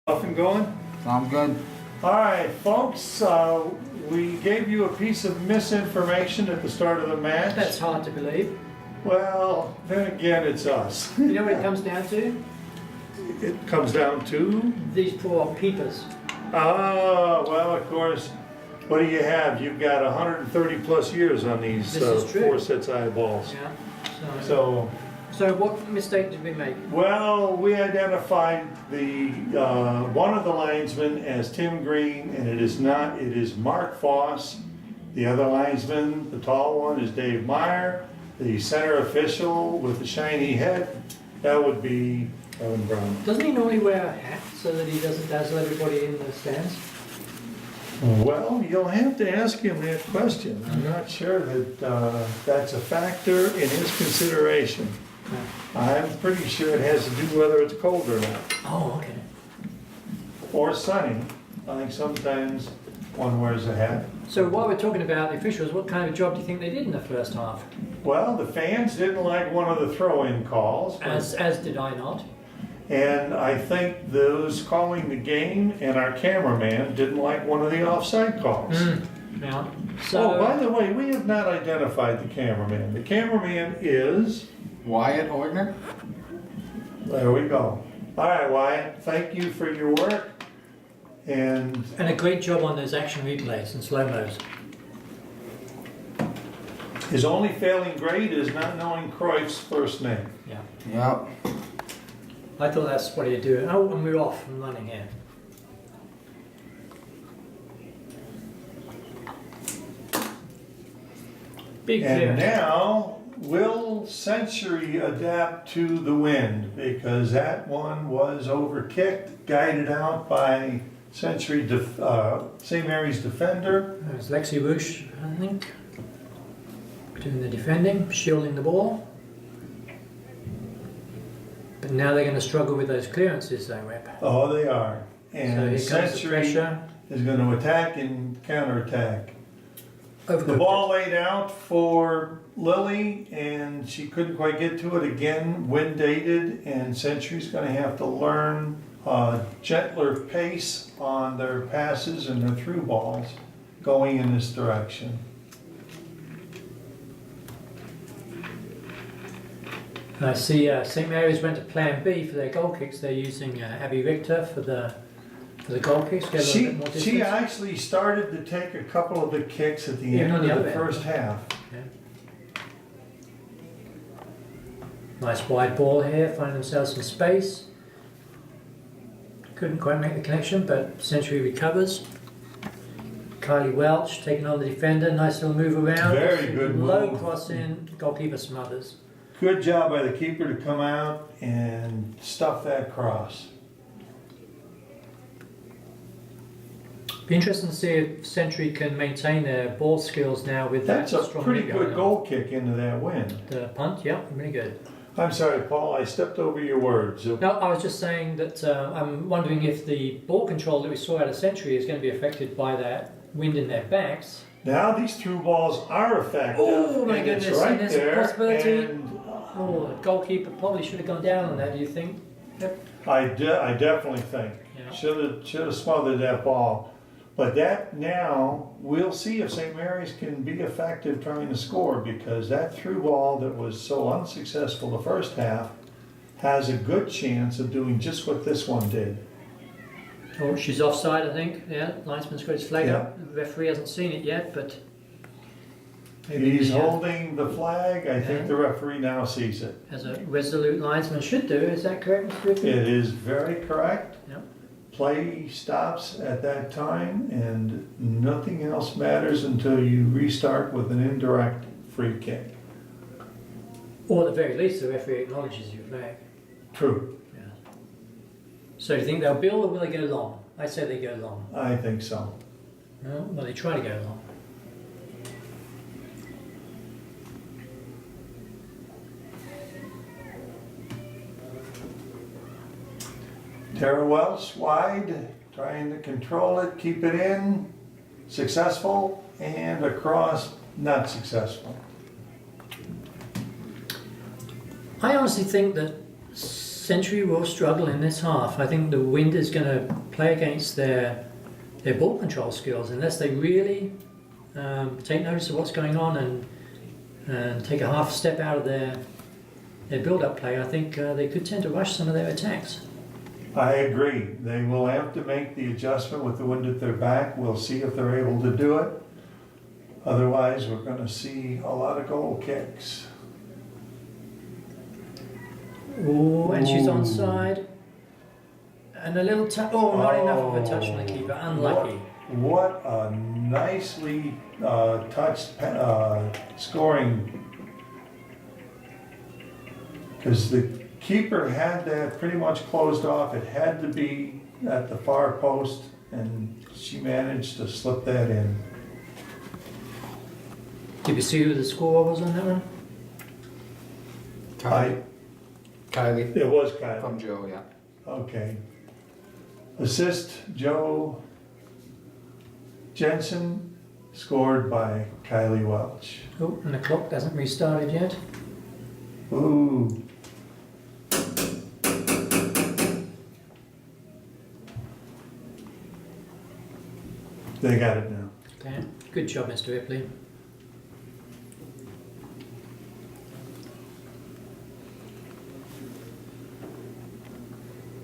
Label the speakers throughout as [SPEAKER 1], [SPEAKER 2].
[SPEAKER 1] Off and going?
[SPEAKER 2] I'm good.
[SPEAKER 1] All right, folks, we gave you a piece of misinformation at the start of the match.
[SPEAKER 3] That's hard to believe.
[SPEAKER 1] Well, then again, it's us.
[SPEAKER 3] You know what it comes down to?
[SPEAKER 1] It comes down to,
[SPEAKER 3] These poor peepers.
[SPEAKER 1] well, of course, what do you have? You've got 130 plus years on these
[SPEAKER 3] This is true.
[SPEAKER 1] 4 sets of eyeballs.
[SPEAKER 3] Yeah.
[SPEAKER 1] So,
[SPEAKER 3] So what mistake did we make?
[SPEAKER 1] well, we identified the one of the linesmen as Tim Green, and it is not. It is Mark Foss. The other linesman, the tall one, is Dave Meyer. The center official with the shiny head, that would be Evan Brown.
[SPEAKER 3] Doesn't he normally wear a hat so that he doesn't dazzle everybody in the stands?
[SPEAKER 1] Well, you'll have to ask him that question. I'm not sure that that's a factor in his consideration. I'm pretty sure it has to do whether it's cold or not.
[SPEAKER 3] Oh, okay.
[SPEAKER 1] Or sunny. I think sometimes one wears a hat.
[SPEAKER 3] So while we're talking about the officials, what kind of job do you think they did in the first half?
[SPEAKER 1] Well, the fans didn't like one of the throw-in calls.
[SPEAKER 3] As did I not.
[SPEAKER 1] And I think those calling the game and our cameraman didn't like one of the offside calls.
[SPEAKER 3] Yeah. So,
[SPEAKER 1] Oh, by the way, we have not identified the cameraman. The cameraman is...
[SPEAKER 2] Wyatt Ordner?
[SPEAKER 1] There we go. All right, Wyatt, thank you for your work. And
[SPEAKER 3] a great job on those action replays and slow-mos.
[SPEAKER 1] his only failing grade is not knowing Cruyff's first name.
[SPEAKER 3] Yeah.
[SPEAKER 2] Yep.
[SPEAKER 3] I thought that's what he'd do. Oh, and we're off and running here. Big
[SPEAKER 1] And
[SPEAKER 3] clearance.
[SPEAKER 1] now, will Century adapt to the wind? Because that one was overkicked, guided out by Century, St. Mary's defender.
[SPEAKER 3] There's Lexi Roosh, I think, doing the defending, shielding the ball. But now they're going to struggle with those clearances, though, Rep.
[SPEAKER 1] Oh, they are.
[SPEAKER 3] So
[SPEAKER 1] And
[SPEAKER 3] here comes the
[SPEAKER 1] Century
[SPEAKER 3] pressure.
[SPEAKER 1] is going to attack and counterattack. The
[SPEAKER 3] Overcooked
[SPEAKER 1] ball laid out for Lily, and she couldn't quite get to it again, wind dated, and Century's going to have to learn a gentler pace on their passes and their through balls going in this direction.
[SPEAKER 3] I see St. Mary's went to plan B for their goal kicks. They're using Abby Richter for the goal kicks. Get a little bit more distance.
[SPEAKER 1] She actually started to take a couple of the kicks at the end of the first half.
[SPEAKER 3] Yeah. Nice wide ball here, finding themselves some space. Couldn't quite make the connection, but Century recovers. Kylie Welch taking on the defender, nice little move around.
[SPEAKER 1] Very good
[SPEAKER 3] Low
[SPEAKER 1] move.
[SPEAKER 3] cross in, goalkeeper smothers.
[SPEAKER 1] Good job by the keeper to come out and stuff that cross.
[SPEAKER 3] Be interesting to see if Century can maintain their ball skills now with
[SPEAKER 1] That's
[SPEAKER 3] that
[SPEAKER 1] a
[SPEAKER 3] strong
[SPEAKER 1] pretty
[SPEAKER 3] lead
[SPEAKER 1] good
[SPEAKER 3] going on.
[SPEAKER 1] goal kick into that wind.
[SPEAKER 3] The punt, yeah, really good.
[SPEAKER 1] I'm sorry, Paul, I stepped over your words.
[SPEAKER 3] No, I was just saying that I'm wondering if the ball control that we saw out of Century is going to be affected by that wind in their backs.
[SPEAKER 1] Now these through balls are effective.
[SPEAKER 3] Oh my
[SPEAKER 1] and it's
[SPEAKER 3] goodness,
[SPEAKER 1] right
[SPEAKER 3] and there's a
[SPEAKER 1] there,
[SPEAKER 3] possibility.
[SPEAKER 1] and
[SPEAKER 3] Oh, the goalkeeper probably should have gone down on that, do you think? Yep.
[SPEAKER 1] I definitely think
[SPEAKER 3] Yeah.
[SPEAKER 1] should have smothered that ball. But that now we'll see if St. Mary's can be effective trying to score, because that through ball that was so unsuccessful the first half has a good chance of doing just what this one did.
[SPEAKER 3] Oh, she's offside, I think. Yeah, linesman's got his flag
[SPEAKER 1] Yeah.
[SPEAKER 3] up. The referee hasn't seen it yet, but
[SPEAKER 1] He's
[SPEAKER 3] the,
[SPEAKER 1] holding the flag. I think
[SPEAKER 3] Yeah.
[SPEAKER 1] the referee now sees it.
[SPEAKER 3] as a resolute linesman should do. Is that correct, Mr. Griffin?
[SPEAKER 1] It is very correct.
[SPEAKER 3] Yep.
[SPEAKER 1] Play stops at that time, and nothing else matters until you restart with an indirect free kick.
[SPEAKER 3] Or at the very least, the referee acknowledges your flag.
[SPEAKER 1] True.
[SPEAKER 3] Yeah. So do you think they'll bill or will they go long? I say they go long.
[SPEAKER 1] I think so.
[SPEAKER 3] No? Well, they try to go long.
[SPEAKER 1] Tara Welch wide, trying to control it, keep it in, successful, and across, not successful.
[SPEAKER 3] I honestly think that Century will struggle in this half. I think the wind is going to play against their ball control skills unless they really take notice of what's going on and take a half step out of their build-up play. I think they could tend to rush some of their attacks.
[SPEAKER 1] I agree. They will have to make the adjustment with the wind at their back. We'll see if they're able to do it. Otherwise, we're going to see a lot of goal kicks.
[SPEAKER 3] Oh, and she's
[SPEAKER 1] Ooh.
[SPEAKER 3] onside. And a little touch. Oh, not enough of a touch on the keeper. Unlucky.
[SPEAKER 1] What a nicely touched scoring. Because the keeper had that pretty much closed off. It had to be at the far post, and she managed to slip that in.
[SPEAKER 3] Did you see who the score was on that one?
[SPEAKER 2] Kylie.
[SPEAKER 1] It was Kylie.
[SPEAKER 2] From Joe, yeah.
[SPEAKER 1] Okay. Assist Joe Jensen, scored by Kylie Welch.
[SPEAKER 3] Oh, and the clock hasn't restarted yet.
[SPEAKER 1] Ooh. They got it now.
[SPEAKER 3] Okay. Good job, Mr. Ripley.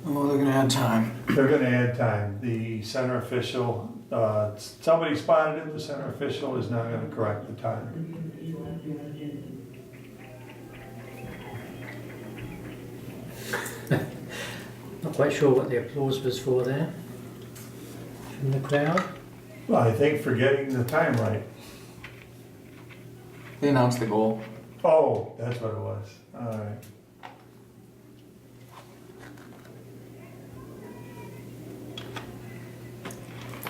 [SPEAKER 2] Oh, they're gonna add time.
[SPEAKER 1] They're gonna add time. The center official, somebody spotted it, the center official is now gonna correct the time.
[SPEAKER 3] Not quite sure what the applause was for there. From the crowd.
[SPEAKER 1] Well, I think for getting the time right.
[SPEAKER 2] They announced the goal.
[SPEAKER 1] Oh, that's what it was. All right.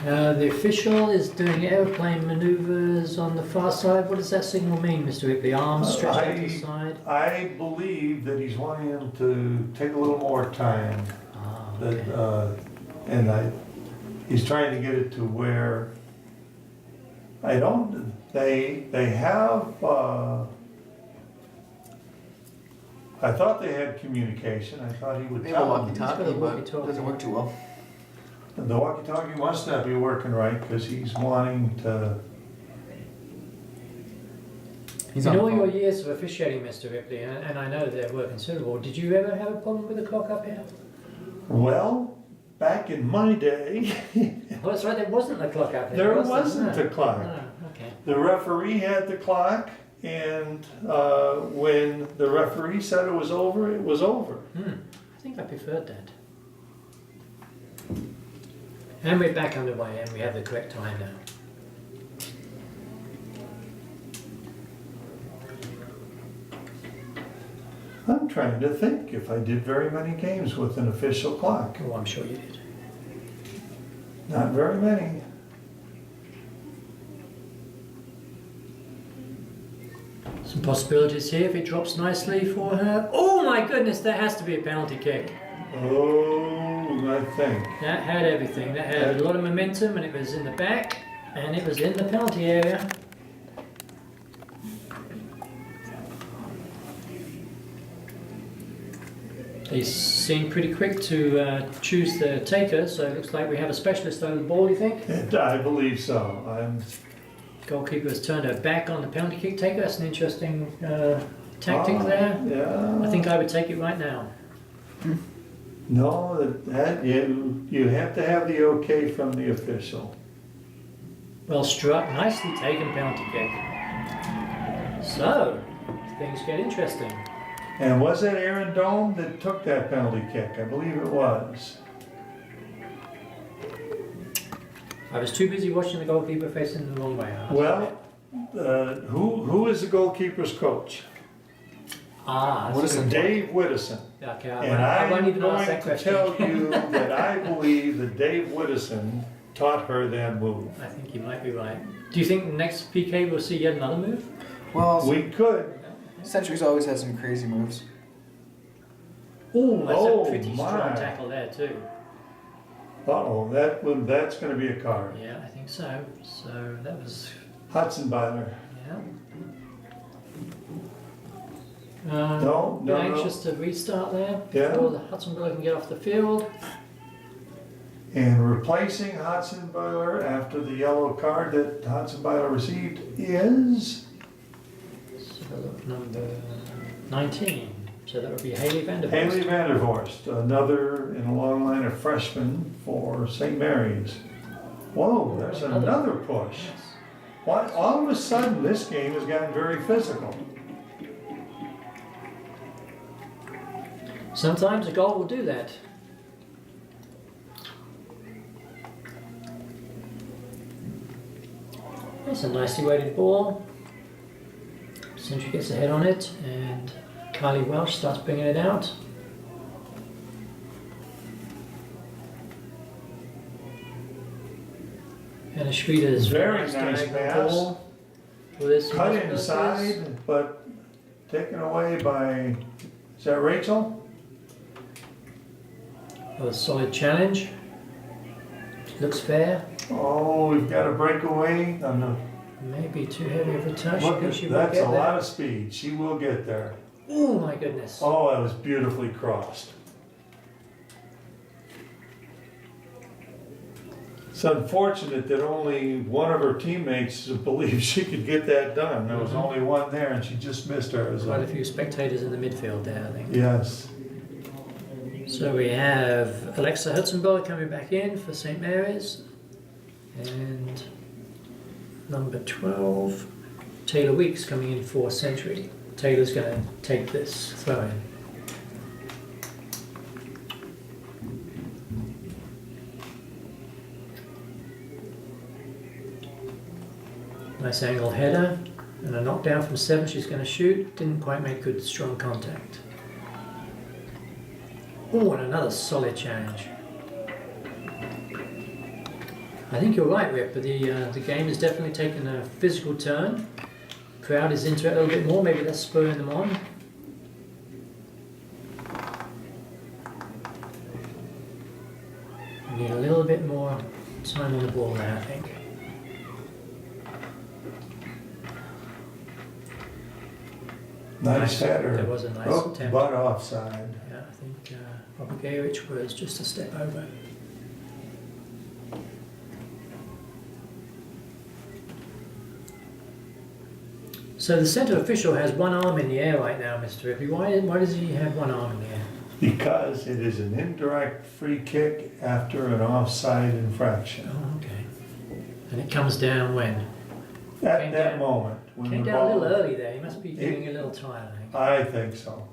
[SPEAKER 3] The official is doing aeroplane maneuvers on the far side. What does that signal mean, Mr. Ripley? Arms stretched out to the side?
[SPEAKER 1] I believe that he's wanting him to take a little more time.
[SPEAKER 3] Ah,
[SPEAKER 1] That,
[SPEAKER 3] okay.
[SPEAKER 1] he's trying to get it to where they have, I thought they had communication. I thought he would
[SPEAKER 2] They have a
[SPEAKER 1] tell them.
[SPEAKER 3] He's got a
[SPEAKER 2] walkie-talkie, but it
[SPEAKER 3] walkie-talkie.
[SPEAKER 2] doesn't work too well.
[SPEAKER 1] The walkie-talkie must not be working right because he's wanting to,
[SPEAKER 2] He's
[SPEAKER 3] In
[SPEAKER 2] on
[SPEAKER 3] all
[SPEAKER 2] the
[SPEAKER 3] your
[SPEAKER 2] phone.
[SPEAKER 3] years of officiating, Mr. Ripley, and I know they were considerable, did you ever have a problem with the clock up here?
[SPEAKER 1] well, back in my day,
[SPEAKER 3] Well, that's right, there wasn't a clock up here.
[SPEAKER 1] there
[SPEAKER 3] was
[SPEAKER 1] wasn't
[SPEAKER 3] No.
[SPEAKER 1] a clock.
[SPEAKER 3] No, okay.
[SPEAKER 1] The referee had the clock, and when the referee said it was over, it was over.
[SPEAKER 3] I think I preferred that. And we're back underway, and we have the correct time now.
[SPEAKER 1] I'm trying to think if I did very many games with an official clock.
[SPEAKER 3] Oh, I'm sure you did.
[SPEAKER 1] Not very many.
[SPEAKER 3] Some possibilities here if it drops nicely for her. Oh my goodness, there has to be a penalty kick.
[SPEAKER 1] Oh, I think.
[SPEAKER 3] That had everything. That had a lot of momentum, and it was in the back, and it was in the penalty area. They seem pretty quick to choose the taker, so it looks like we have a specialist over the ball, you think?
[SPEAKER 1] I believe so.
[SPEAKER 3] Goalkeeper has turned her back on the penalty kick taker. That's an interesting tactic there.
[SPEAKER 1] Yeah.
[SPEAKER 3] I think I would take it right now.
[SPEAKER 1] No, you have to have the okay from the official.
[SPEAKER 3] Well struck, nicely taken penalty kick. So, things get interesting.
[SPEAKER 1] And was that Aaron Dome that took that penalty kick? I believe it was.
[SPEAKER 3] I was too busy watching the goalkeeper facing the wrong way.
[SPEAKER 1] Well, who is the goalkeeper's coach?
[SPEAKER 3] That's
[SPEAKER 2] What
[SPEAKER 3] a
[SPEAKER 2] is
[SPEAKER 3] good
[SPEAKER 2] it?
[SPEAKER 1] Dave Whittison.
[SPEAKER 3] point. Okay,
[SPEAKER 1] And
[SPEAKER 3] I won't
[SPEAKER 1] I'm
[SPEAKER 3] even ask
[SPEAKER 1] going
[SPEAKER 3] that
[SPEAKER 1] to
[SPEAKER 3] question.
[SPEAKER 1] tell you that I believe that Dave Whittison taught her that move.
[SPEAKER 3] I think you might be right. Do you think the next PK we'll see yet another move?
[SPEAKER 2] Well,
[SPEAKER 1] We could.
[SPEAKER 2] Century's always had some crazy moves.
[SPEAKER 3] Oh, that's
[SPEAKER 1] Oh,
[SPEAKER 3] a pretty strong
[SPEAKER 1] my.
[SPEAKER 3] tackle there too.
[SPEAKER 1] Uh-oh, that's going to be a card.
[SPEAKER 3] Yeah, I think so. So that was,
[SPEAKER 1] Hudson Butler.
[SPEAKER 3] yeah.
[SPEAKER 1] No,
[SPEAKER 3] Bit
[SPEAKER 1] no,
[SPEAKER 3] anxious to restart there
[SPEAKER 1] Yeah.
[SPEAKER 3] before the Hudson Boiler can get off the field.
[SPEAKER 1] And replacing Hudson Boiler after the yellow card that Hudson Boiler received is
[SPEAKER 3] So look, number 19. So that would be Haley Vandervoort.
[SPEAKER 1] Haley Vandervorst, another in a long line of freshmen for St. Mary's. Whoa, there's another push. Why, all of a sudden, this game has gotten very physical.
[SPEAKER 3] Sometimes a goal will do that. That's a nicely weighted ball. Century gets a head on it, and Kylie Welsh starts bringing it out. And Ashwita is
[SPEAKER 1] Very nice
[SPEAKER 3] diagonal
[SPEAKER 1] pass.
[SPEAKER 3] ball. With this
[SPEAKER 1] Cut
[SPEAKER 3] possibilities.
[SPEAKER 1] inside, but taken away by, is that Rachel?
[SPEAKER 3] A solid challenge. Looks fair.
[SPEAKER 1] Oh, we've got a breakaway on the,
[SPEAKER 3] Maybe too heavy of a touch.
[SPEAKER 1] look,
[SPEAKER 3] but she will
[SPEAKER 1] that's a
[SPEAKER 3] get there.
[SPEAKER 1] lot of speed. She will get there.
[SPEAKER 3] Oh my goodness.
[SPEAKER 1] Oh, that was beautifully crossed. It's unfortunate that only one of her teammates believed she could get that done. There was only one there and she just missed her.
[SPEAKER 3] Quite a few spectators in the midfield there, I think.
[SPEAKER 1] Yes.
[SPEAKER 3] So we have Alexa Hudson-Boyle coming back in for St. Mary's. And number 12, Taylor Weeks coming in for Century. Taylor's going to take this throw in. Nice angle header and a knockdown from 7. She's going to shoot. Didn't quite make good strong contact. Oh, and another solid challenge. I think you're right, Rick, but the game has definitely taken a physical turn. Crowd is into it a little bit more. Maybe that's spurring them on. We need a little bit more time on the ball there, I think.
[SPEAKER 1] Nice header.
[SPEAKER 3] There was a nice
[SPEAKER 1] Oh,
[SPEAKER 3] attempt.
[SPEAKER 1] but offside.
[SPEAKER 3] Yeah, I think Obligevich was just a step over. So the centre official has one arm in the air right now, Mr. Rippey. Why does he have one arm in the air?
[SPEAKER 1] Because it is an indirect free kick after an offside infraction.
[SPEAKER 3] Oh, okay. And it comes down when?
[SPEAKER 1] At
[SPEAKER 3] Came
[SPEAKER 1] that
[SPEAKER 3] down-
[SPEAKER 1] moment. When
[SPEAKER 3] Came
[SPEAKER 1] the
[SPEAKER 3] down a
[SPEAKER 1] ball-
[SPEAKER 3] little early there. He must be feeling a little tired, I think.
[SPEAKER 1] I think so.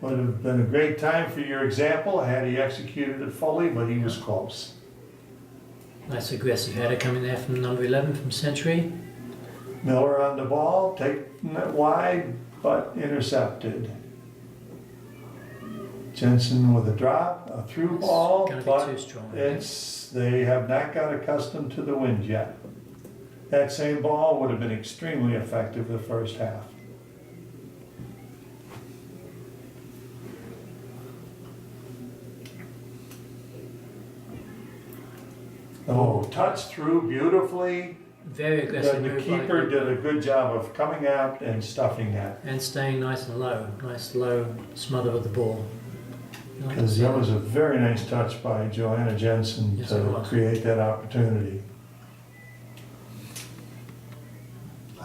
[SPEAKER 1] Would have been a great time for your example had he executed it fully, but he was close.
[SPEAKER 3] Nice aggressive header coming there from number 11 from Century.
[SPEAKER 1] Miller on the ball, taking it wide, but intercepted. Jensen with a drop, a through
[SPEAKER 3] It's
[SPEAKER 1] ball,
[SPEAKER 3] gonna be
[SPEAKER 1] but
[SPEAKER 3] too strong, I think.
[SPEAKER 1] they have not got accustomed to the wind yet. That same ball would have been extremely effective the first half. Oh, touch through beautifully.
[SPEAKER 3] Very aggressive
[SPEAKER 1] The
[SPEAKER 3] move by
[SPEAKER 1] keeper
[SPEAKER 3] the
[SPEAKER 1] did a good job of coming out and stuffing that.
[SPEAKER 3] and staying nice and low. Nice low smother of the ball.
[SPEAKER 1] Because that was a very nice touch by Joanna Jensen
[SPEAKER 3] Yes, it
[SPEAKER 1] to
[SPEAKER 3] was.
[SPEAKER 1] create that opportunity.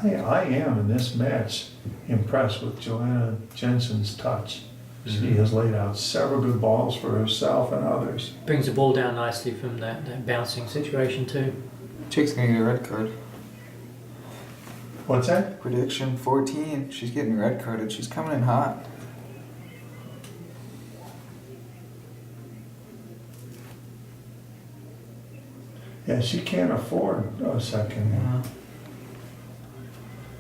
[SPEAKER 1] I am in this match impressed with Joanna Jensen's touch. She has laid out several good balls for herself and others.
[SPEAKER 3] Brings the ball down nicely from that bouncing situation too.
[SPEAKER 2] Chick's gonna get a red card.
[SPEAKER 1] What's that?
[SPEAKER 2] Prediction 14. She's getting red carded. She's coming in hot.
[SPEAKER 1] Yeah, she can't afford a second.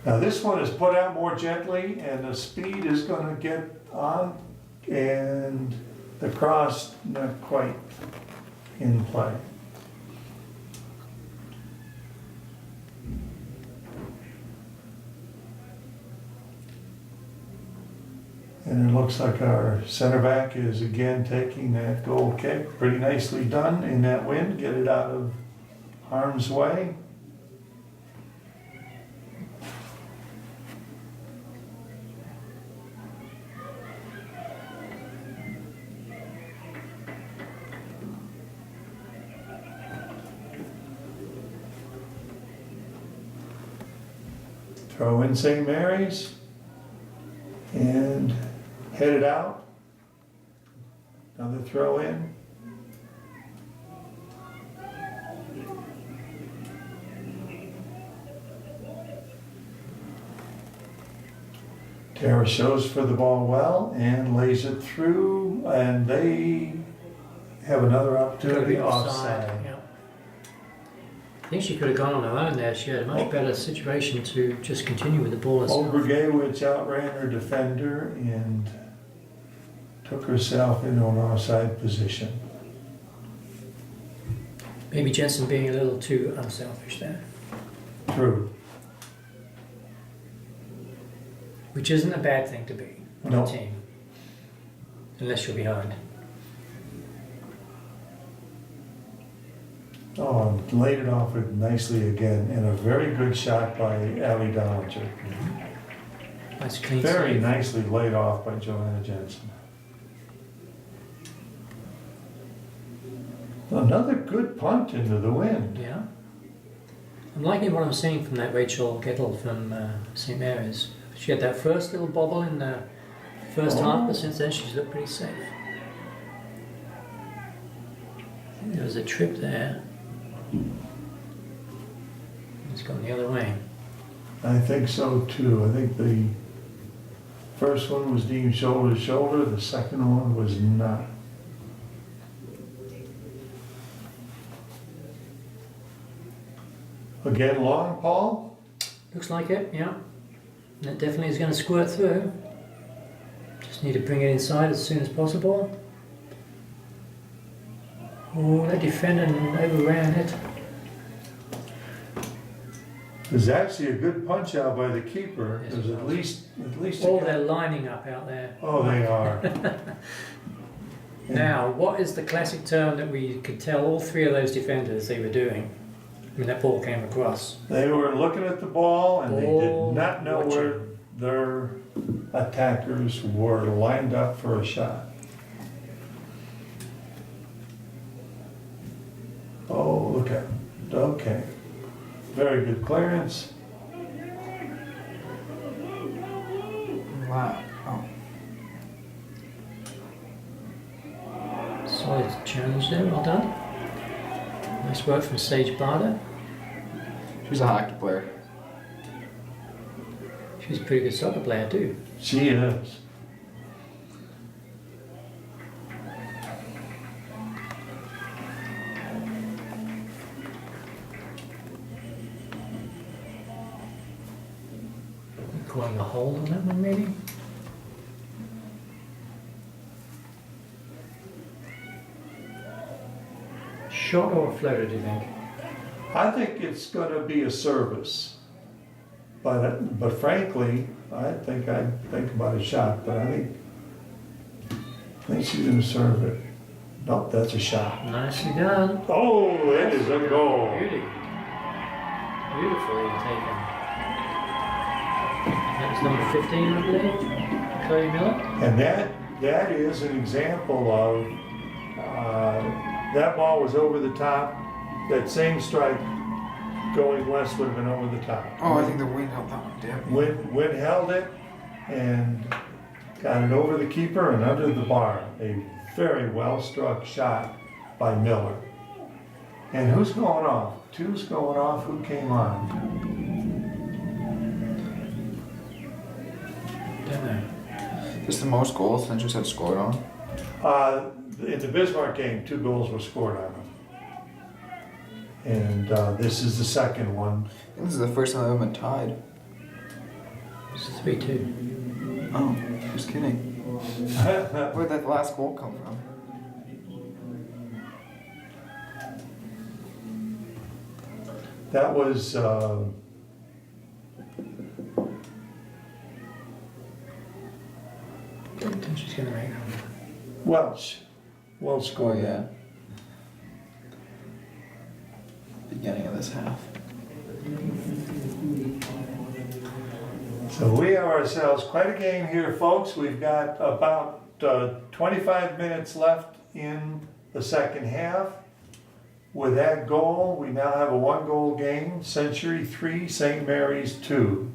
[SPEAKER 1] Now this one is put out more gently and the speed is gonna get on and the cross not quite in play. And it looks like our center back is again taking that goal kick. Pretty nicely done in that wind, get it out of harm's way. Throw in St. Mary's and head it out. Another throw in. Tara shows for the ball well and lays it through, and they have another opportunity offside.
[SPEAKER 3] Yeah. I think she could have gone on her own there. She had a much better situation to just continue with the ball herself.
[SPEAKER 1] Obergewitz outran her defender and took herself into an offside position.
[SPEAKER 3] Maybe Jensen being a little too unselfish there.
[SPEAKER 1] True.
[SPEAKER 3] Which isn't a bad thing to be on
[SPEAKER 1] No.
[SPEAKER 3] a team. Unless you're behind.
[SPEAKER 1] Oh, and laid it off it nicely again, and a very good shot by Allie Dollinger.
[SPEAKER 3] Nice clean
[SPEAKER 1] Very
[SPEAKER 3] save.
[SPEAKER 1] nicely laid off by Joanna Jensen. Another good punt into the wind.
[SPEAKER 3] Yeah. I'm liking what I'm seeing from that Rachel Gettle from St. Mary's. She had that first little bobble in the first half, but since then she's looked pretty safe. I think there was a trip there. It's gone the other way.
[SPEAKER 1] I think so too. I think the first one was deemed shoulder to shoulder, the second one was not. Again, long, Paul?
[SPEAKER 3] Looks like it, yeah. And it definitely is going to squirt through. Just need to bring it inside as soon as possible. Oh, that defender overran it.
[SPEAKER 1] It was actually a good punch out by the keeper.
[SPEAKER 3] Yes,
[SPEAKER 1] It was
[SPEAKER 3] it
[SPEAKER 1] at
[SPEAKER 3] was.
[SPEAKER 1] least.
[SPEAKER 3] Oh,
[SPEAKER 1] a-
[SPEAKER 3] they're lining up out there.
[SPEAKER 1] Oh, they are.
[SPEAKER 3] Now, what is the classic term that we could tell all three of those defenders they were doing when that ball came across?
[SPEAKER 1] They were looking at the ball and they
[SPEAKER 3] Ball
[SPEAKER 1] did not know
[SPEAKER 3] watching.
[SPEAKER 1] where their attackers were lined up for a shot. Oh, look at, okay. Very good clearance.
[SPEAKER 2] Wow. Oh.
[SPEAKER 3] Solid challenge there, well done. Nice work from Sage Barter.
[SPEAKER 2] She's a hockey player.
[SPEAKER 3] She's a pretty good soccer player too.
[SPEAKER 1] She is.
[SPEAKER 3] Calling a hold on that one maybe? Shot or a floater, do you think?
[SPEAKER 1] I think it's gonna be a service. But frankly, I'd think about a shot, but I think she's gonna serve it. Nope, that's a shot.
[SPEAKER 3] Nicely done.
[SPEAKER 1] Oh, it is a goal.
[SPEAKER 3] Beauty. Beautifully taken. That was number 15, I believe. Chloe Miller.
[SPEAKER 1] And that is an example of, that ball was over the top. That same strike going west would have been over the top.
[SPEAKER 2] Oh, I think the wind helped that one dip.
[SPEAKER 1] Wind held it and got it over the keeper and under the bar. A very well struck shot by Miller. And who's going off? Two's going off. Who came on?
[SPEAKER 3] Don't know.
[SPEAKER 2] This is the most goals Centers have scored on.
[SPEAKER 1] In the Bismarck game, 2 goals were scored on them. And this is the second one.
[SPEAKER 2] I think this is the first time they've been tied.
[SPEAKER 3] It's a 3-2.
[SPEAKER 2] Oh, just kidding. Where'd that last goal come from?
[SPEAKER 1] That was,
[SPEAKER 3] Don't think she's going to make that one.
[SPEAKER 1] Welch. Welch
[SPEAKER 2] Oh
[SPEAKER 1] scored
[SPEAKER 2] yeah.
[SPEAKER 1] that.
[SPEAKER 2] Beginning of this half.
[SPEAKER 1] So we have ourselves quite a game here, folks. We've got about 25 minutes left in the second half. With that goal, we now have a 1-goal game. Century 3, St. Mary's 2.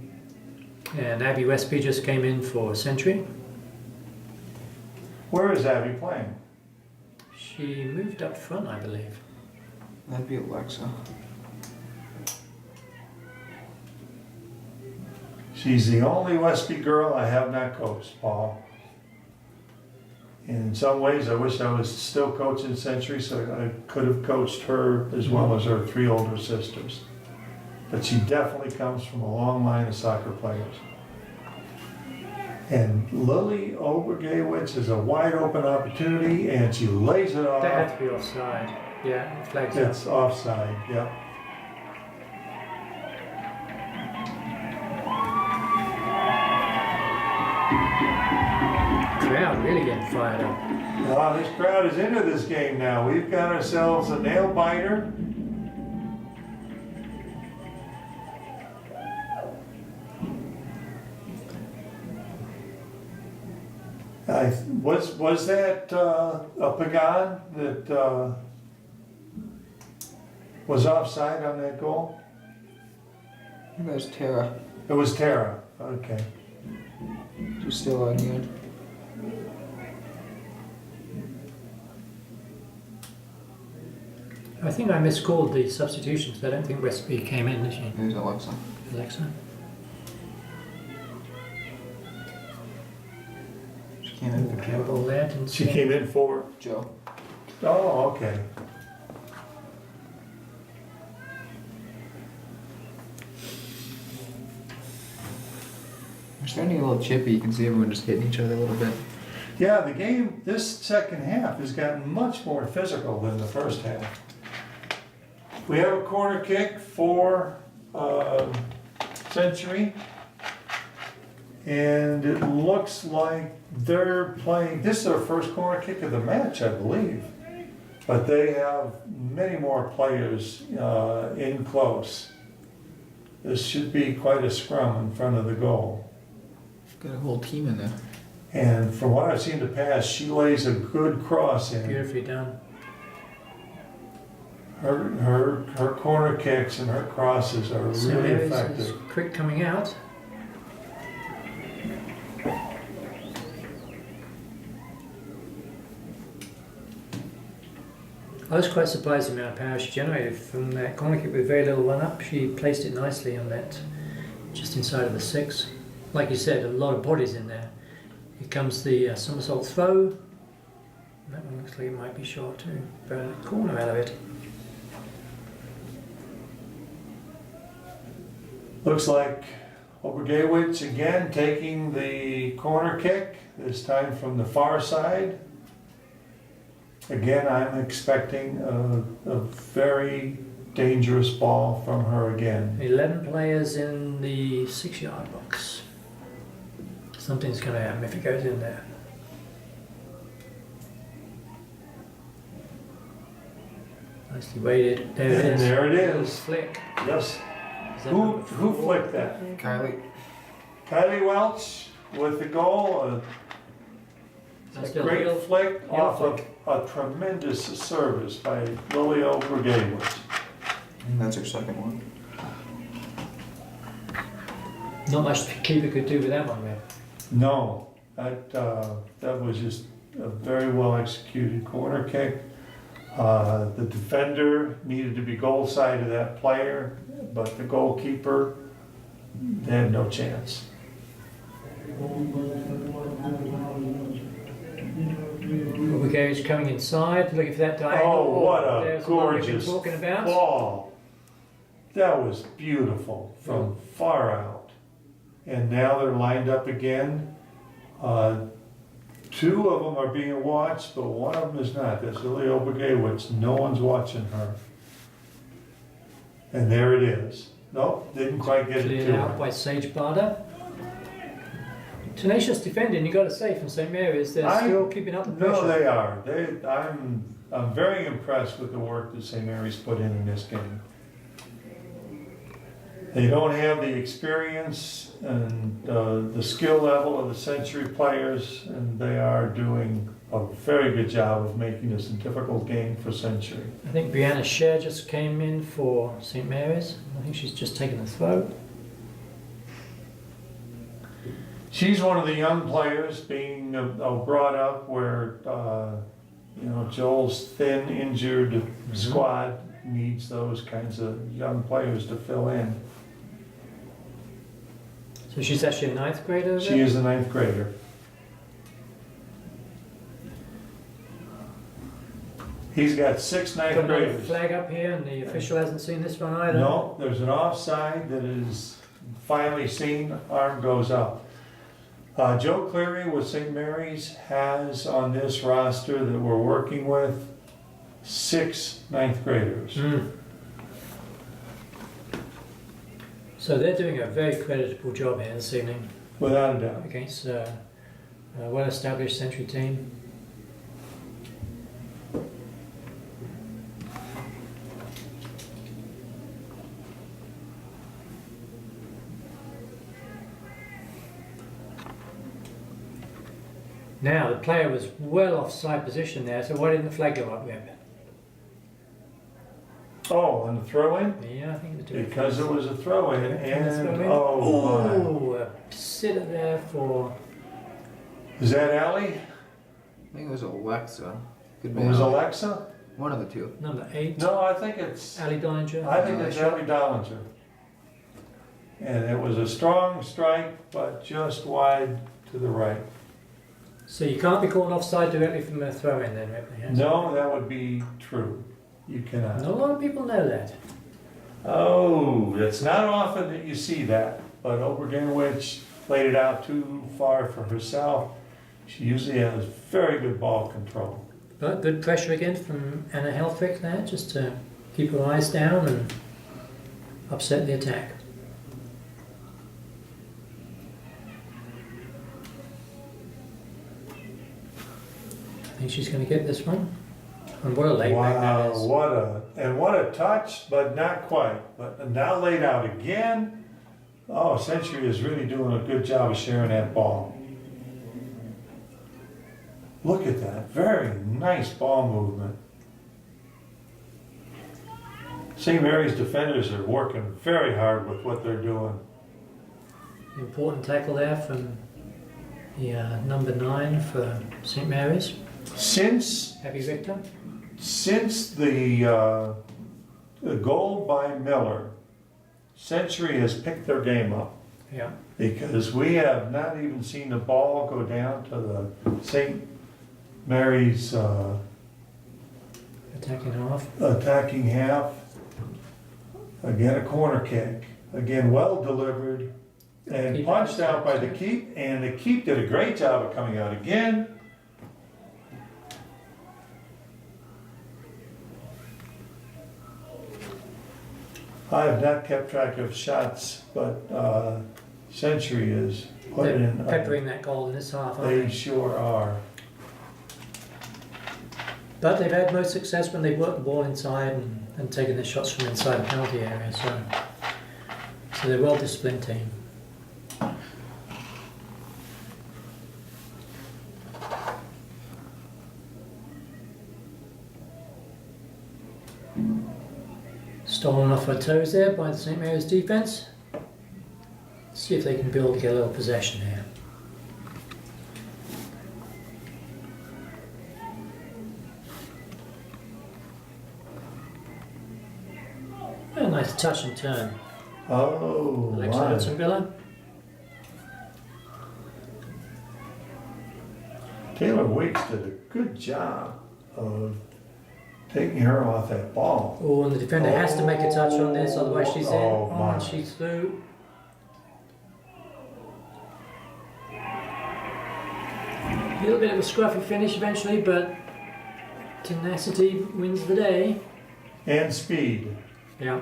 [SPEAKER 3] And Abby Westby just came in for Century.
[SPEAKER 1] Where is Abby playing?
[SPEAKER 3] She moved up front, I believe.
[SPEAKER 2] That'd be Alexa.
[SPEAKER 1] She's the only Westby girl I have not coached, Paul. And in some ways, I wish I was still coaching Century so I could have coached her as well as her 3 older sisters. But she definitely comes from a long line of soccer players. And Lily Obergewitz is a wide open opportunity and she lays it off.
[SPEAKER 3] That had to be offside. Yeah, flags up.
[SPEAKER 1] It's offside, yep.
[SPEAKER 3] Crowd really getting fired up.
[SPEAKER 1] Well, this crowd is into this game now. We've got ourselves a nail biter. Was that a Pagan that was offside on that goal?
[SPEAKER 2] I think that was Tara.
[SPEAKER 1] It was Tara. Okay.
[SPEAKER 2] She's still arguing.
[SPEAKER 3] I think I miscalled the substitutions. I don't think Westby came in, did she?
[SPEAKER 2] There's Alexa.
[SPEAKER 3] Alexa?
[SPEAKER 2] She came in for Joe.
[SPEAKER 3] Ball there, didn't
[SPEAKER 1] She
[SPEAKER 3] see.
[SPEAKER 1] came in for.
[SPEAKER 2] Joe.
[SPEAKER 1] Oh, okay.
[SPEAKER 2] They're starting to get a little chippy. You can see everyone just hitting each other a little bit.
[SPEAKER 1] Yeah, the game this second half has gotten much more physical than the first half. We have a corner kick for Century. And it looks like they're playing, this is their first corner kick of the match, I believe. But they have many more players in close. This should be quite a scrum in front of the goal.
[SPEAKER 2] Got a whole team in there.
[SPEAKER 1] And from what I've seen in the past, she lays a good cross in.
[SPEAKER 3] Beautifully done.
[SPEAKER 1] Her corner kicks and her crosses are
[SPEAKER 3] So
[SPEAKER 1] really
[SPEAKER 3] Mary's is
[SPEAKER 1] effective.
[SPEAKER 3] quick coming out. I was quite surprised at the amount of power she generated from that corner kick with very little run up. She placed it nicely on that, just inside of the 6. Like you said, a lot of bodies in there. Here comes the somersault throw. That one looks like it might be short too. Burn a corner out of it.
[SPEAKER 1] Looks like Obergewitz again taking the corner kick, this time from the far side. Again, I'm expecting a very dangerous ball from her again.
[SPEAKER 3] 11 players in the 6-yard box. Something's going to happen if it goes in there. Nicely weighted. There it
[SPEAKER 1] And
[SPEAKER 3] is.
[SPEAKER 1] there it
[SPEAKER 3] Little
[SPEAKER 1] is.
[SPEAKER 3] Flick.
[SPEAKER 1] Yes.
[SPEAKER 3] Is that
[SPEAKER 1] Who
[SPEAKER 3] number 4?
[SPEAKER 1] flicked that?
[SPEAKER 2] Kylie.
[SPEAKER 1] Kylie Welch with the goal. A
[SPEAKER 3] Still
[SPEAKER 1] great
[SPEAKER 3] heel-
[SPEAKER 1] flick
[SPEAKER 3] heel
[SPEAKER 1] off of
[SPEAKER 3] flick.
[SPEAKER 1] a tremendous service by Lily Obergewitz.
[SPEAKER 2] I think that's her second one.
[SPEAKER 3] Not much the keeper could do with that one, man.
[SPEAKER 1] No, that was just a very well executed corner kick. The defender needed to be goal side of that player, but the goalkeeper, they had no chance.
[SPEAKER 3] Obergewitz coming inside, looking for that diagonal.
[SPEAKER 1] Oh, what a
[SPEAKER 3] There's the one we've been
[SPEAKER 1] gorgeous
[SPEAKER 3] talking about.
[SPEAKER 1] ball. That was beautiful from far out. And now they're lined up again. 2 of them are being watched, but one of them is not. That's Lily Obergewitz. No one's watching her. And there it is. Nope, didn't quite get it
[SPEAKER 3] Cleared
[SPEAKER 1] to
[SPEAKER 3] out
[SPEAKER 1] her.
[SPEAKER 3] by Sage Barder. Tenacious defending, you got to say, from St Mary's. They're still keeping up the pressure.
[SPEAKER 1] No, they are. I'm very impressed with the work that St. Mary's put in this game. They don't have the experience and the skill level of the Century players, and they are doing a very good job of making this a difficult game for Century.
[SPEAKER 3] I think Brianna Scher just came in for St Mary's. I think she's just taken the throw.
[SPEAKER 1] She's one of the young players being brought up where, Joel's thin, injured squad needs those kinds of young players to fill in.
[SPEAKER 3] So she's actually a ninth grader, is
[SPEAKER 1] She
[SPEAKER 3] it?
[SPEAKER 1] is a ninth grader. He's got 6 ninth
[SPEAKER 3] Got another
[SPEAKER 1] graders.
[SPEAKER 3] flag up here, and the official hasn't seen this one either.
[SPEAKER 1] No, there's an offside that is finally seen, arm goes up. Joe Cleary with St. Mary's has on this roster that we're working with 6 ninth graders.
[SPEAKER 3] Mm. So they're doing a very creditable job here this evening
[SPEAKER 1] Without a doubt.
[SPEAKER 3] against a well-established Century team. Now, the player was well offside position there, so why didn't the flag go up yet?
[SPEAKER 1] Oh, on the throw-in?
[SPEAKER 3] Yeah, I think it was doing
[SPEAKER 1] Because it was a throw-in and,
[SPEAKER 3] throw-in.
[SPEAKER 1] oh
[SPEAKER 3] a sitter there for...
[SPEAKER 1] my. Is that Allie?
[SPEAKER 2] I think it was Alexa. Could be
[SPEAKER 1] It was
[SPEAKER 2] Alex.
[SPEAKER 1] Alexa?
[SPEAKER 2] One of the two.
[SPEAKER 3] number 8,
[SPEAKER 1] No, I think it's,
[SPEAKER 3] Ali Dollinger.
[SPEAKER 1] I think it's Allie Dollinger. And it was a strong strike, but just wide to the right.
[SPEAKER 3] So you can't be called offside directly from a throw-in then, Ripley? Yes?
[SPEAKER 1] No, that would be true. You cannot.
[SPEAKER 3] Not a lot of people know that.
[SPEAKER 1] Oh, it's not often that you see that, but Oberganowicz played it out too far for herself. She usually has very good ball control.
[SPEAKER 3] But good pressure again from Anna Helfrich there, just to keep her eyes down and upset the attack. I think she's going to get this one. And what a late back that is.
[SPEAKER 1] What a touch, but not quite. But now laid out again. Oh, Century is really doing a good job of sharing that ball. Look at that, very nice ball movement. St. Mary's defenders are working very hard with what they're doing.
[SPEAKER 3] Important tackle there from the number 9 for St. Mary's,
[SPEAKER 1] Since
[SPEAKER 3] Abby Victor.
[SPEAKER 1] the goal by Miller, Century has picked their game up.
[SPEAKER 3] Yeah.
[SPEAKER 1] Because we have not even seen the ball go down to the St. Mary's
[SPEAKER 3] Attacking half.
[SPEAKER 1] Again, a corner kick. Again, well delivered and
[SPEAKER 3] Keep
[SPEAKER 1] punched
[SPEAKER 3] it.
[SPEAKER 1] out by the keep. And the keep did a great job of coming out again. I have not kept track of shots, but Century is putting
[SPEAKER 3] They're
[SPEAKER 1] in.
[SPEAKER 3] peppering that goal in this half, aren't
[SPEAKER 1] They
[SPEAKER 3] they?
[SPEAKER 1] sure are.
[SPEAKER 3] But they've had most success when they've worked the ball inside and taken the shots from inside the penalty area, so they're a well disciplined team. Stolen off her toes there by the St. Mary's defence. See if they can get a little possession here. A nice touch and turn.
[SPEAKER 1] Oh,
[SPEAKER 3] Alexa
[SPEAKER 1] my.
[SPEAKER 3] Hudson-Villa.
[SPEAKER 1] Taylor Weeks did a good job of taking her off that ball.
[SPEAKER 3] Oh, and the defender has to make a touch on this, otherwise she's in.
[SPEAKER 1] Oh, my.
[SPEAKER 3] And she's through. A little bit of a scruffy finish eventually, but tenacity wins the day.
[SPEAKER 1] And speed.
[SPEAKER 3] Yeah.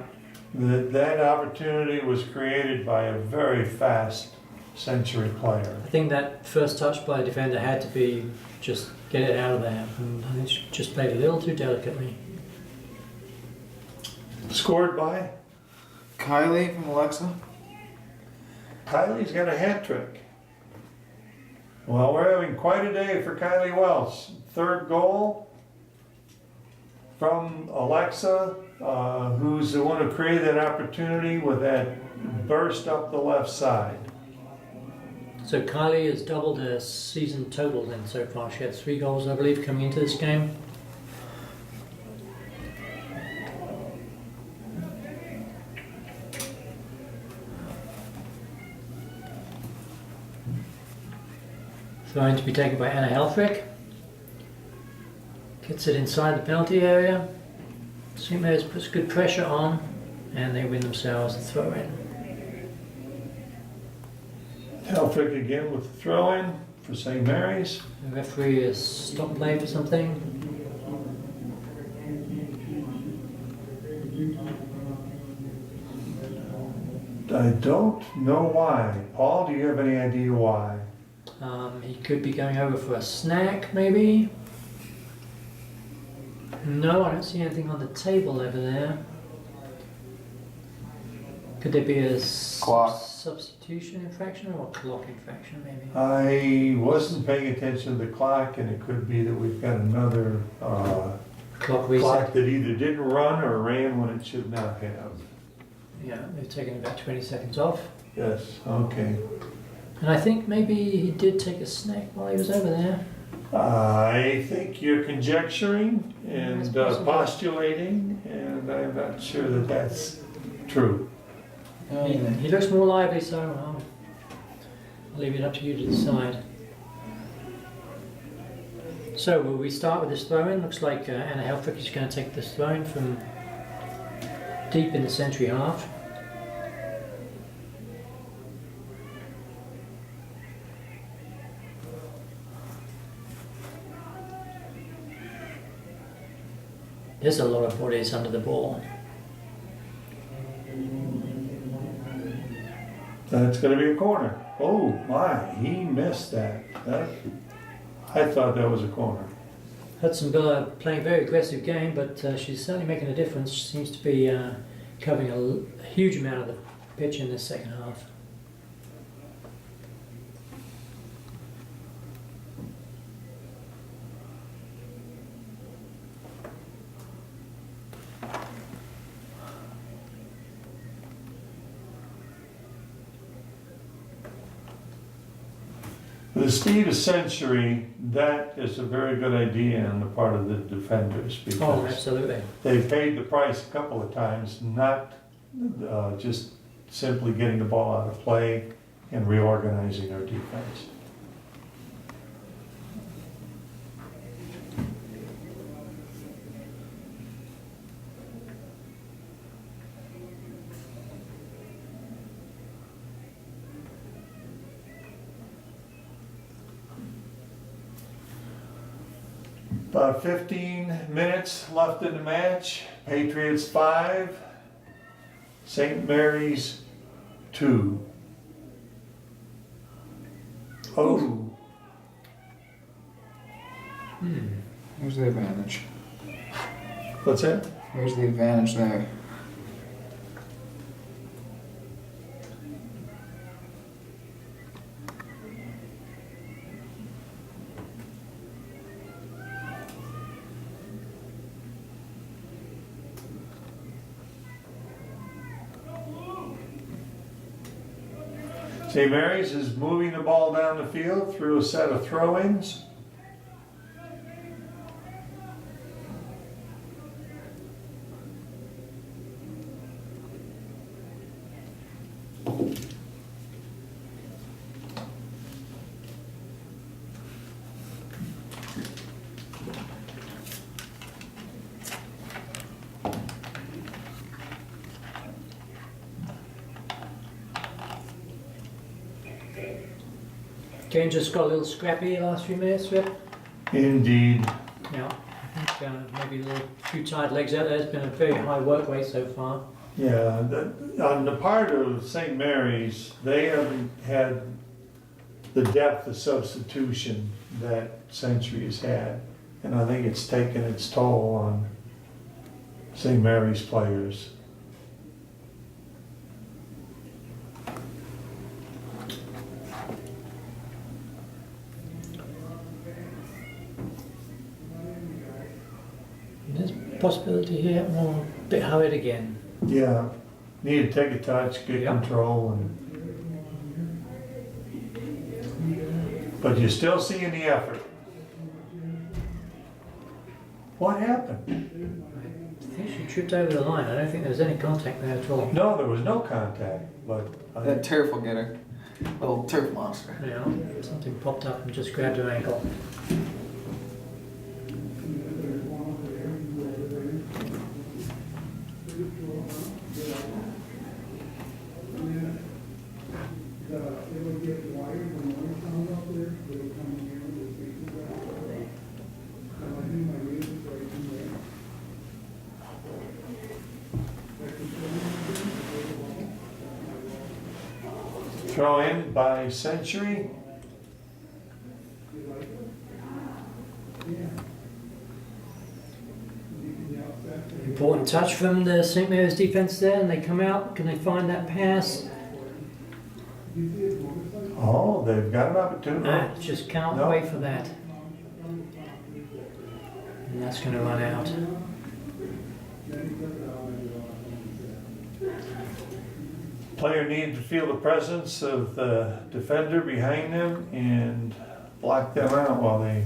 [SPEAKER 1] That opportunity was created by a very fast Century player.
[SPEAKER 3] I think that first touch by the defender had to be just get it out of there. And I think she just played a little too delicately.
[SPEAKER 1] Scored by
[SPEAKER 2] Kylie from Alexa.
[SPEAKER 1] Kylie's got a hat trick. Well, we're having quite a day for Kylie Welch. Third goal from Alexa, who's the one who created that opportunity with that burst up the left side.
[SPEAKER 3] So Kylie has doubled her season total then so far. She had 3 goals, I believe, coming into this game. Throwing to be taken by Anna Helfrich. Gets it inside the penalty area. St. Mary's puts good pressure on and they win themselves the throw in.
[SPEAKER 1] Helfrich again with the throw in for St. Mary's.
[SPEAKER 3] The referee has stopped play for something.
[SPEAKER 1] I don't know why. Paul, do you have any idea why?
[SPEAKER 3] He could be going over for a snack, maybe. No, I don't see anything on the table over there. Could there be a
[SPEAKER 2] Clock.
[SPEAKER 3] substitution infraction or a clock infraction, maybe?
[SPEAKER 1] I wasn't paying attention to the clock, and it could be that we've got another
[SPEAKER 3] Clock reset.
[SPEAKER 1] clock that either didn't run or ran when it should not have.
[SPEAKER 3] Yeah, they've taken about 20 seconds off.
[SPEAKER 1] Yes, okay.
[SPEAKER 3] And I think maybe he did take a snack while he was over there.
[SPEAKER 1] I think you're conjecturing and
[SPEAKER 3] That's possible.
[SPEAKER 1] postulating, and I'm not sure that that's true.
[SPEAKER 3] He looks more lively, so I'll leave it up to you to decide. So will we start with this throw-in? Looks like Anna Helfrich is going to take this throw-in from deep in the century half. There's a lot of bodies under the ball.
[SPEAKER 1] That's going to be a corner. Oh my, he missed that. I thought that was a corner.
[SPEAKER 3] Hudson Villa playing a very aggressive game, but she's certainly making a difference. She seems to be covering a huge amount of the pitch in this second half.
[SPEAKER 1] The speed of Century, that is a very good idea on the part of the defenders
[SPEAKER 3] Oh,
[SPEAKER 1] because
[SPEAKER 3] absolutely.
[SPEAKER 1] they paid the price a couple of times, not just simply getting the ball out of play and reorganizing our defense. About 15 minutes left in the match. Patriots 5, St. Mary's 2. Oh,
[SPEAKER 2] Where's the advantage?
[SPEAKER 1] what's that?
[SPEAKER 2] Where's the advantage there?
[SPEAKER 1] St. Mary's is moving the ball down the field through a set of throw-ins.
[SPEAKER 3] Game just got a little scrappy the last few minutes, Rip.
[SPEAKER 1] Indeed.
[SPEAKER 3] Yeah, I think maybe a few tired legs out there. It's been a very high work rate so far.
[SPEAKER 1] Yeah, on the part of St. Mary's, they haven't had the depth of substitution that Century's had. And I think it's taken its toll on St. Mary's players.
[SPEAKER 3] There's a possibility here, or a bit hurried again.
[SPEAKER 1] Yeah, need to take a touch, get
[SPEAKER 3] Yeah.
[SPEAKER 1] control, and But you're still seeing the effort. What happened?
[SPEAKER 3] I think she tripped over the line. I don't think there was any contact there at all.
[SPEAKER 1] No, there was no contact, but
[SPEAKER 2] That turf will get her. Little turf monster.
[SPEAKER 3] You know, something popped up and just grabbed her ankle.
[SPEAKER 1] throw in by Century.
[SPEAKER 3] Important touch from the St. Mary's defense there, and they come out. Can they find that pass?
[SPEAKER 1] Oh, they've got an opportunity.
[SPEAKER 3] No, just can't
[SPEAKER 1] No.
[SPEAKER 3] wait for that. And that's going to run out.
[SPEAKER 1] Player needed to feel the presence of the defender behind them and block them out while they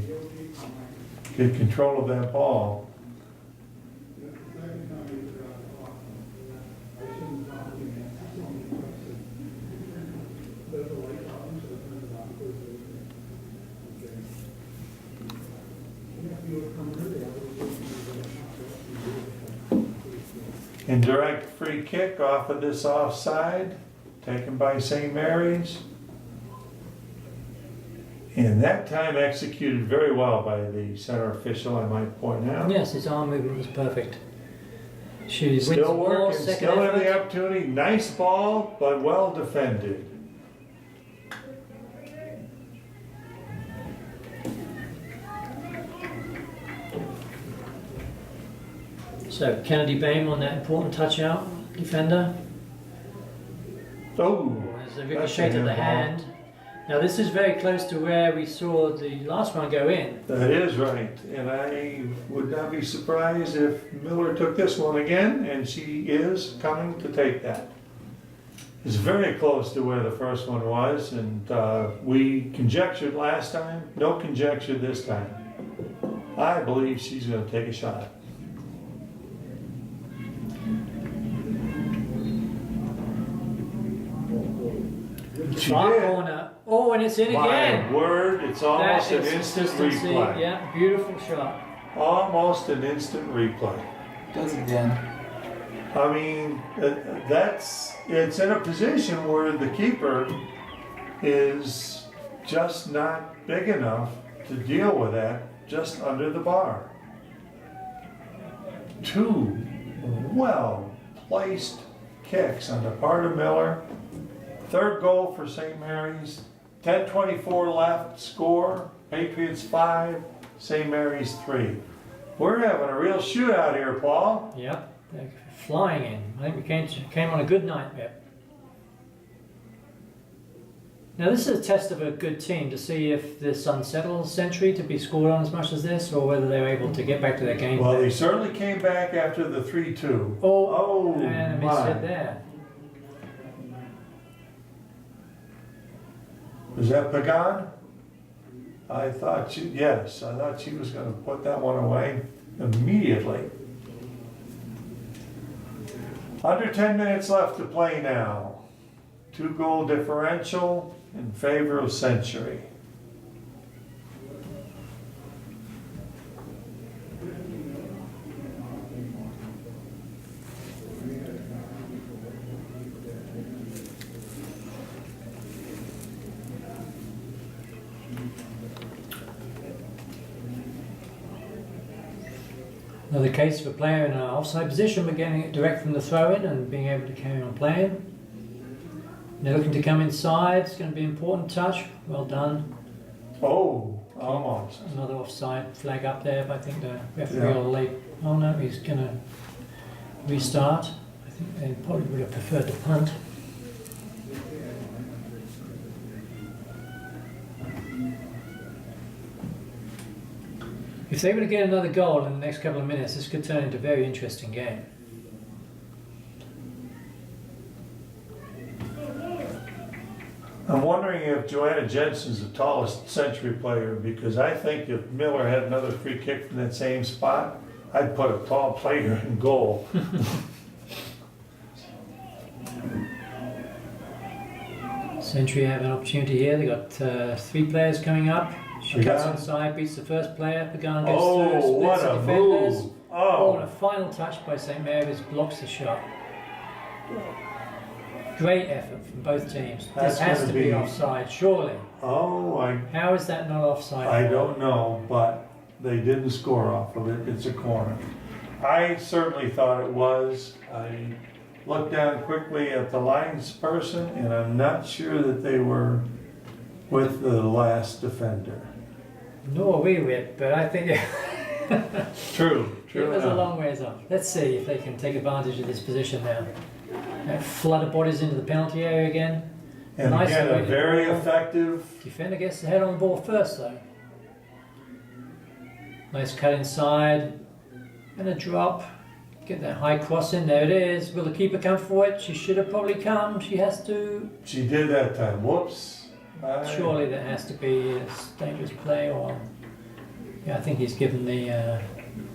[SPEAKER 1] get control of that ball. Indirect free kick off of this offside, taken by St. Mary's. And that time executed very well by the center official, I might point out.
[SPEAKER 3] Yes, his arm movement was perfect. She wins the
[SPEAKER 1] Still
[SPEAKER 3] ball,
[SPEAKER 1] working,
[SPEAKER 3] second
[SPEAKER 1] still in the
[SPEAKER 3] effort.
[SPEAKER 1] opportunity. Nice ball, but well defended.
[SPEAKER 3] So Kennedy Bame on that important touch out, defender.
[SPEAKER 1] Oh,
[SPEAKER 3] There's a ricochet to the hand. Now this is very close to where we saw the last one go in.
[SPEAKER 1] that is right. And I would not be surprised if Miller took this one again, and she is coming to take that. It's very close to where the first one was, and we conjectured last time, no conjecture this time. I believe she's going to take a shot. She
[SPEAKER 3] Far
[SPEAKER 1] did.
[SPEAKER 3] corner. Oh, and it's in
[SPEAKER 1] My
[SPEAKER 3] again.
[SPEAKER 1] word, it's almost
[SPEAKER 3] That
[SPEAKER 1] an
[SPEAKER 3] is
[SPEAKER 1] instant
[SPEAKER 3] consistency.
[SPEAKER 1] replay.
[SPEAKER 3] Yeah, beautiful shot.
[SPEAKER 1] Almost an instant replay.
[SPEAKER 2] Does it again.
[SPEAKER 1] I mean, it's in a position where the keeper is just not big enough to deal with that just under the bar. Two well-placed kicks on the part of Miller. Third goal for St. Mary's. 10:24 left, score. Patriots 5, St. Mary's 3. We're having a real shootout here, Paul.
[SPEAKER 3] Yep, they're flying in. I think we came on a good night there. Now this is a test of a good team to see if this unsettles Century to be scored on as much as this, or whether they're able to get back to their game.
[SPEAKER 1] Well,
[SPEAKER 3] plan.
[SPEAKER 1] they certainly came back after the 3-2.
[SPEAKER 3] Oh,
[SPEAKER 1] Oh,
[SPEAKER 3] and a miss
[SPEAKER 1] my.
[SPEAKER 3] hit there.
[SPEAKER 1] Was that Pagan? I thought she was going to put that one away immediately. Under 10 minutes left to play now. 2-goal differential in favor of Century.
[SPEAKER 3] Another case of a player in an offside position, but getting it direct from the throw-in and being able to carry on playing. They're looking to come inside. It's going to be an important touch. Well done.
[SPEAKER 1] Oh, almost.
[SPEAKER 3] Another offside flag up there, but I think the referee
[SPEAKER 1] Yeah.
[SPEAKER 3] will leave. Oh no, he's going to restart. I think they probably would have preferred to punt. If they were to get another goal in the next couple of minutes, this could turn into a very interesting game.
[SPEAKER 1] I'm wondering if Joanna Jensen's the tallest Century player, because I think if Miller had another free kick from that same spot, I'd put a tall player in goal.
[SPEAKER 3] Century have an opportunity here. They got 3 players coming up. She cuts
[SPEAKER 1] Pagan.
[SPEAKER 3] inside, beats the first player. Pagan goes
[SPEAKER 1] Oh,
[SPEAKER 3] through,
[SPEAKER 1] what
[SPEAKER 3] splits the
[SPEAKER 1] a
[SPEAKER 3] defenders.
[SPEAKER 1] move!
[SPEAKER 3] Oh, and
[SPEAKER 1] Oh,
[SPEAKER 3] a final touch by St. Mary's blocks the shot. Great effort from both teams.
[SPEAKER 1] That's
[SPEAKER 3] This has
[SPEAKER 1] gonna
[SPEAKER 3] to be
[SPEAKER 1] be-
[SPEAKER 3] offside, surely.
[SPEAKER 1] oh,
[SPEAKER 3] How is that not offside?
[SPEAKER 1] I don't know, but they didn't score off of it. It's a corner. I certainly thought it was. I looked down quickly at the lines person, and I'm not sure that they were with the last defender.
[SPEAKER 3] Nor we with, but I think
[SPEAKER 1] True,
[SPEAKER 3] it
[SPEAKER 1] true
[SPEAKER 3] was a
[SPEAKER 1] enough.
[SPEAKER 3] long ways off. Let's see if they can take advantage of this position now. Flood of bodies into the penalty area again.
[SPEAKER 1] And
[SPEAKER 3] Nice
[SPEAKER 1] again, a
[SPEAKER 3] weighted
[SPEAKER 1] very
[SPEAKER 3] ball.
[SPEAKER 1] effective.
[SPEAKER 3] Defender gets the head on the ball first though. Nice cut inside. And a drop. Get that high cross in. There it is. Will the keeper come for it? She should have probably come. She has to.
[SPEAKER 1] She did that time. Whoops.
[SPEAKER 3] Surely that has to be a dangerous play, or. Yeah, I think he's given the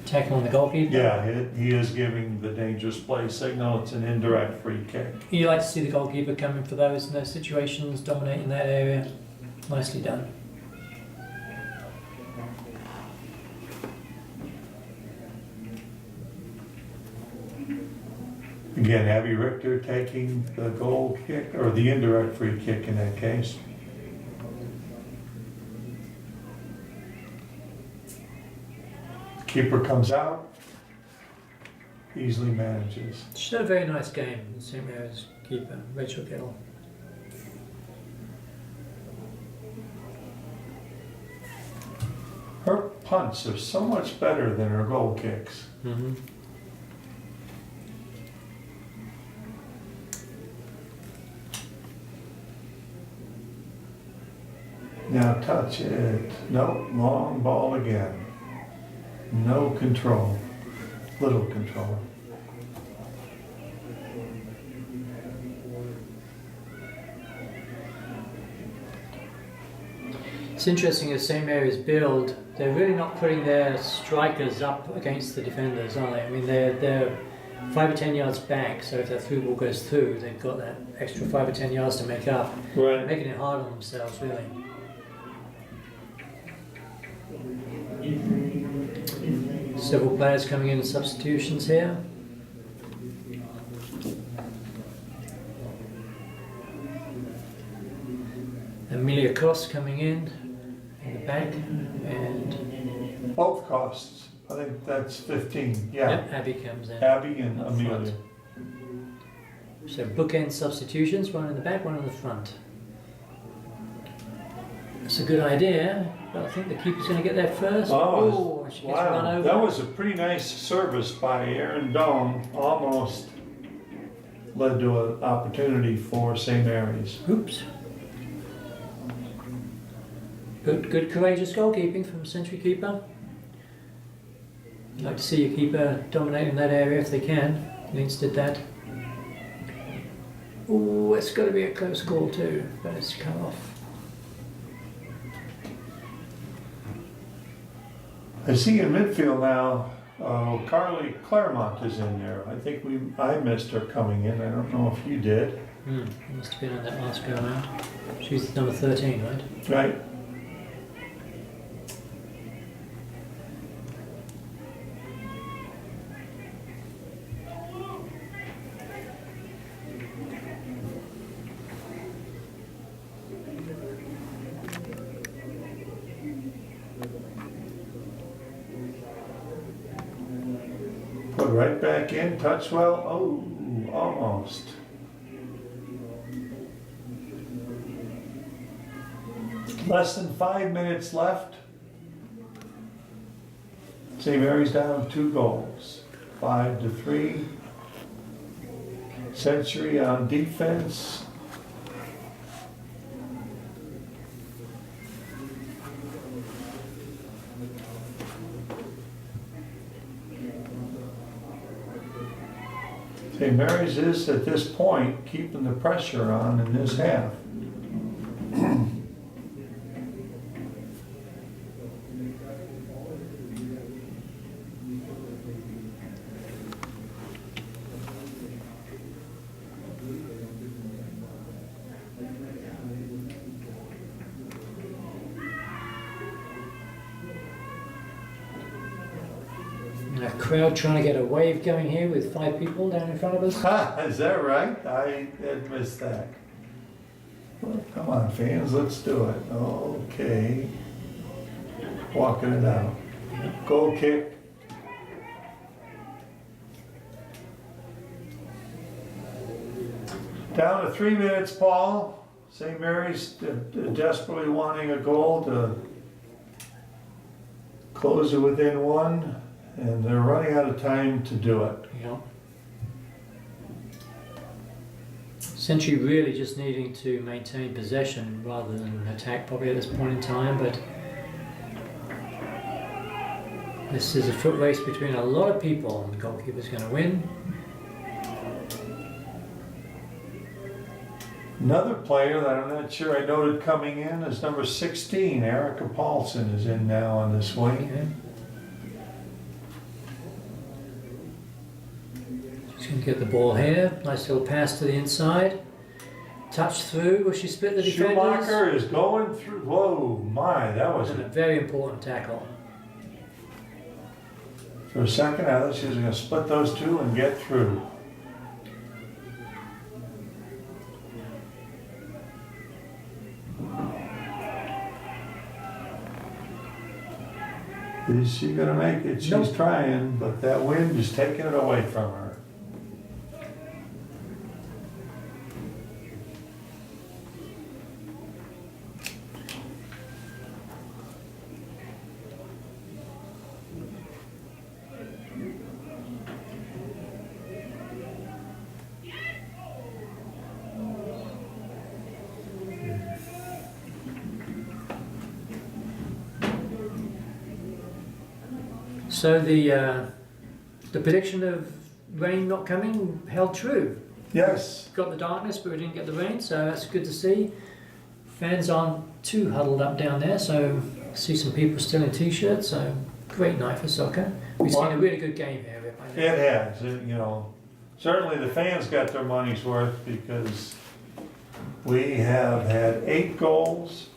[SPEAKER 3] tackle on the goalkeeper.
[SPEAKER 1] Yeah, he is giving the dangerous play signal. It's an indirect free kick.
[SPEAKER 3] You like to see the goalkeeper coming for those in those situations, dominating that area. Nicely done.
[SPEAKER 1] Again, Abby Richter taking the goal kick, or the indirect free kick in that case. Keeper comes out, easily manages.
[SPEAKER 3] She had a very nice game, St. Mary's keeper, Rachel Gill.
[SPEAKER 1] Her punts are so much better than her goal kicks.
[SPEAKER 3] Mm-hmm.
[SPEAKER 1] Now touch it. Nope, long ball again. No control. Little control.
[SPEAKER 3] It's interesting as St. Mary's build, they're really not putting their strikers up against the defenders, are they? I mean, they're 5 or 10 yards back, so if that through ball goes through, they've got that extra 5 or 10 yards to make up.
[SPEAKER 1] Right.
[SPEAKER 3] Making it hard on themselves, really. Several players coming in substitutions here. Amelia Cross coming in the back, and
[SPEAKER 1] Both costs. I think that's 15. Yeah.
[SPEAKER 3] yep, Abby comes in.
[SPEAKER 1] Abby and
[SPEAKER 3] Up
[SPEAKER 1] Amelia.
[SPEAKER 3] front. So bookend substitutions, one in the back, one in the front. It's a good idea, but I think the keeper's going to get there first.
[SPEAKER 1] Oh,
[SPEAKER 3] She gets run
[SPEAKER 1] wow.
[SPEAKER 3] over.
[SPEAKER 1] That was a pretty nice service by Aaron Dong. Almost led to an opportunity for St. Mary's.
[SPEAKER 3] Oops. Good courageous goalkeeping from Century keeper. You'd like to see your keeper dominating that area if they can. Leeds did that. Ooh, it's got to be a close call too, but it's come off.
[SPEAKER 1] I see in midfield now, Carly Claremont is in there. I think I missed her coming in. I don't know if you did.
[SPEAKER 3] Must have been on that last go around. She's number 13, right?
[SPEAKER 1] Right. Put right back in, touch well. Oh, almost. Less than 5 minutes left. St. Mary's down 2 goals. 5-3. Century on defense. St. Mary's is at this point keeping the pressure on in this half.
[SPEAKER 3] crowd trying to get a wave going here with 5 people down in front of us.
[SPEAKER 1] Ha, is that right? I had missed that. Well, come on, fans, let's do it. Okay. Walking it out. Goal kick. Down to 3 minutes, Paul. St. Mary's desperately wanting a goal to close it within 1, and they're running out of time to do it.
[SPEAKER 3] Yeah. Century really just needing to maintain possession rather than attack probably at this point in time, but this is a foot race between a lot of people, and the goalkeeper's going to win.
[SPEAKER 1] Another player that I'm not sure I noted coming in is number 16, Erica Paulson is in now on this wing.
[SPEAKER 3] Okay. She's going to get the ball here. Nice little pass to the inside. Touch through. Will she split the defenders?
[SPEAKER 1] Schumacher is going through. Whoa, my, that was
[SPEAKER 3] And a very important tackle.
[SPEAKER 1] For a second, I thought she was going to split those two and get through. Is she going to make it? She's
[SPEAKER 3] Nope.
[SPEAKER 1] trying, but that wind is taking it away from her.
[SPEAKER 3] So the prediction of rain not coming held true.
[SPEAKER 1] Yes.
[SPEAKER 3] Got the darkness, but we didn't get the rain, so that's good to see. Fans aren't too huddled up down there, so I see some people still in t-shirts. So great night for soccer. We've seen a really good game here. I think.
[SPEAKER 1] It has. You know, certainly the fans got their money's worth because we have had 8 goals.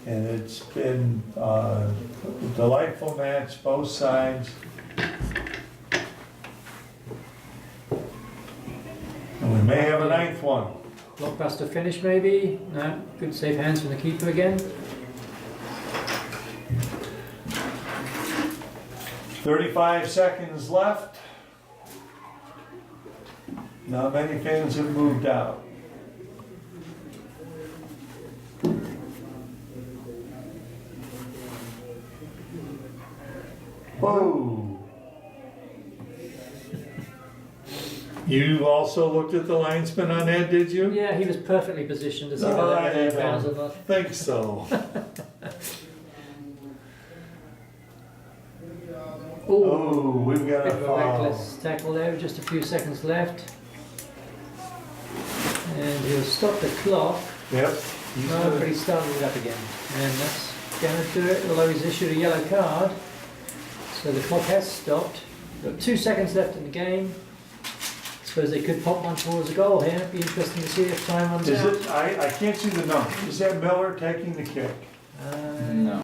[SPEAKER 1] And it's been a delightful match, both sides. And we may have a 9th one.
[SPEAKER 3] Blockbuster finish maybe. No, good safe hands from the keeper again.
[SPEAKER 1] 35 seconds left. Not many fans have moved out. Whoa. You also looked at the linesman on that, did you?
[SPEAKER 3] Yeah, he was perfectly positioned to see
[SPEAKER 1] No,
[SPEAKER 3] whether
[SPEAKER 1] I
[SPEAKER 3] they were
[SPEAKER 1] don't
[SPEAKER 3] bounds or not.
[SPEAKER 1] think so.
[SPEAKER 3] Ooh,
[SPEAKER 1] Oh, we've got
[SPEAKER 3] bit
[SPEAKER 1] a
[SPEAKER 3] of a
[SPEAKER 1] foul.
[SPEAKER 3] reckless tackle there, with just a few seconds left. And he'll stop the clock.
[SPEAKER 1] Yep. He's
[SPEAKER 3] No,
[SPEAKER 1] gonna-
[SPEAKER 3] but he's starting it up again. And that's going to do it, although he's issued a yellow card. So the clock has stopped. Got 2 seconds left in the game. Suppose they could pop one towards a goal here. It'd be interesting to see if time runs
[SPEAKER 1] Is
[SPEAKER 3] out.
[SPEAKER 1] it, I can't see the number. Is that Miller taking the kick?
[SPEAKER 3] Uh,
[SPEAKER 2] No.